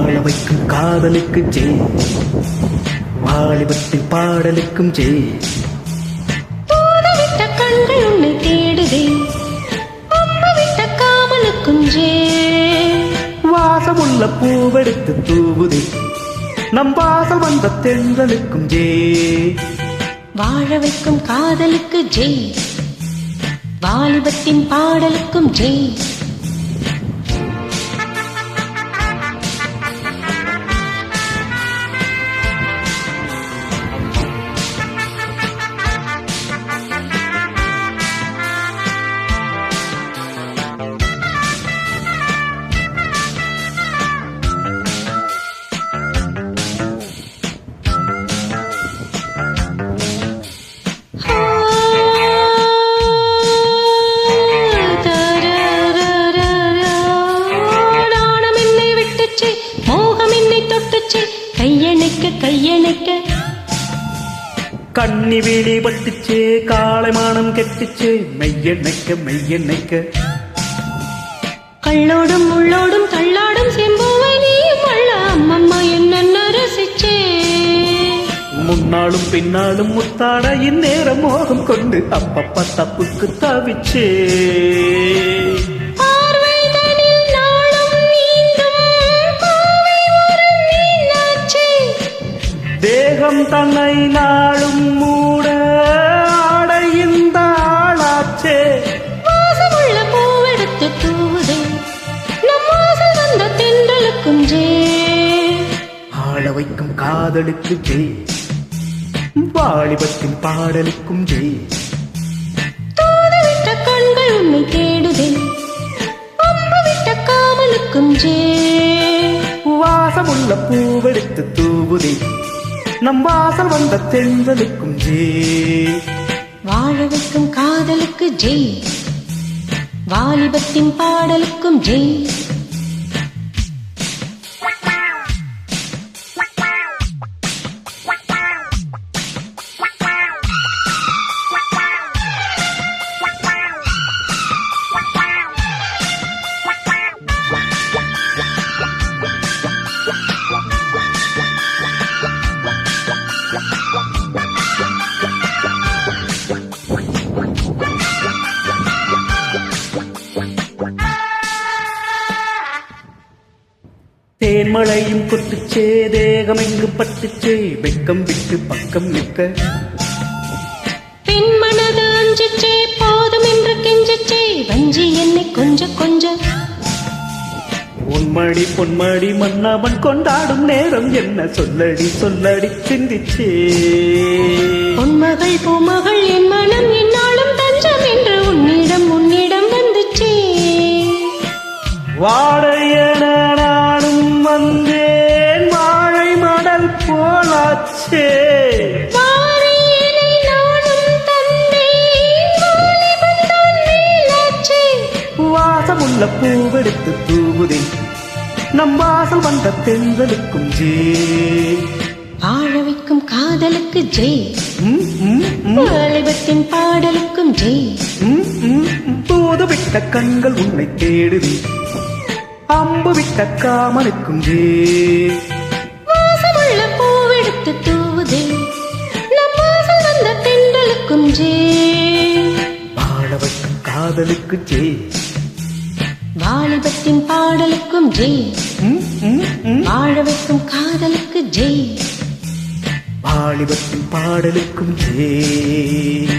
வாழ வைக்கும் காதலுக்கு ஜெய், வாலிபத்தின் பாடலுக்கும் ஜெய். தூதவிட்ட கண்கள் உன்னை தேடுதே, அம்மா விட்ட காவலுக்கும் ஜெய். வாசமுள்ள பூவெடுத்து தூவுதே, நம் வாசல் வந்த தென்றலுக்கும் ஜெய். வாழ வைக்கும் காதலுக்கு ஜெய், வாலிபத்தின் பாடலுக்கும் ஜெய். கையணைக்க கண்ணி வீழி பட்டுச்சே, காளைமானம் கெட்டுச்சே, மெய்யெண்ணைக்க மெய்யெண்ணைக்க. கள்ளோடும் உள்ளோடும் தள்ளாடும் செம்புவை நீயும் அள்ள அம்மம்மா என்ன ரசிச்சே. முன்னாலும் பின்னாலும் முத்தாட இந்நேரம் மோகம் கொண்டு அப்பப்ப தப்புக்கு தவிச்சே. தேகம் தன்னை நாளும் மூட ஆடைந்த ஆளாச்சே. வாசமுள்ள பூவெடுத்து தூவுதே, நம் வாசல் வந்த தென்றலுக்கும் ஜெய். ஆள வைக்கும் காதலுக்கு ஜெய், வாலிபத்தின் பாடலுக்கும் ஜெய். தூதுவிட்ட கண்கள் உன்னை தேடுதே, அம்பு விட்ட காவலுக்கும் ஜெய். வாசமுள்ள பூவெடுத்து தூவுதே, நம் வாசல் வந்த தென்றலுக்கும் ஜெய். வாழ வைக்கும் காதலுக்கு ஜெய், வாலிபத்தின் பாடலுக்கும் ஜெய். தேன்மழையும் கொட்டுச்சே, தேகம் எங்கு பட்டுச்சே, வெக்கம் விட்டு பக்கம் நிற்க. பெண் மனது அஞ்சிச்சே, போதும் என்று கெஞ்சிச்சே, வஞ்சி என்னை கொஞ்ச கொஞ்ச. உன்மடி பொன்மடி மன்னவன் கொண்டாடும் நேரம் என்ன சொல்லடி சொல்லடி சிந்திச்சே. பொன்மகள் பூமகள் என் மனம் என்னாலும் தஞ்சம் என்று உன்னிடம் உன்னிடம் வந்துச்சே. வாழையன நானும் வந்தேன், வாழை மடல் போலாச்சே. வாசமுள்ள பூவெடுத்து தூவுதே, நம் வாசல் வந்த தென்றலுக்கும் ஜெய். வாழ வைக்கும் காதலுக்கு ஜெய், வாலிபத்தின் பாடலுக்கும் ஜெய். தூதுவிட்ட கண்கள் உன்னை தேடுதே, அம்பு விட்ட காமனுக்கும் ஜெய். வாசமுள்ள பூவெடுத்து தூவுதே, நம் வாசல் வந்த தென்றலுக்கும் ஜெய். வாழ வைக்கும் காதலுக்கு ஜெய், வாலிபத்தின் பாடலுக்கும் ஜெய். வாழ வைக்கும் காதலுக்கு ஜெய், வாலிபத்தின் பாடலுக்கும் ஜெய்.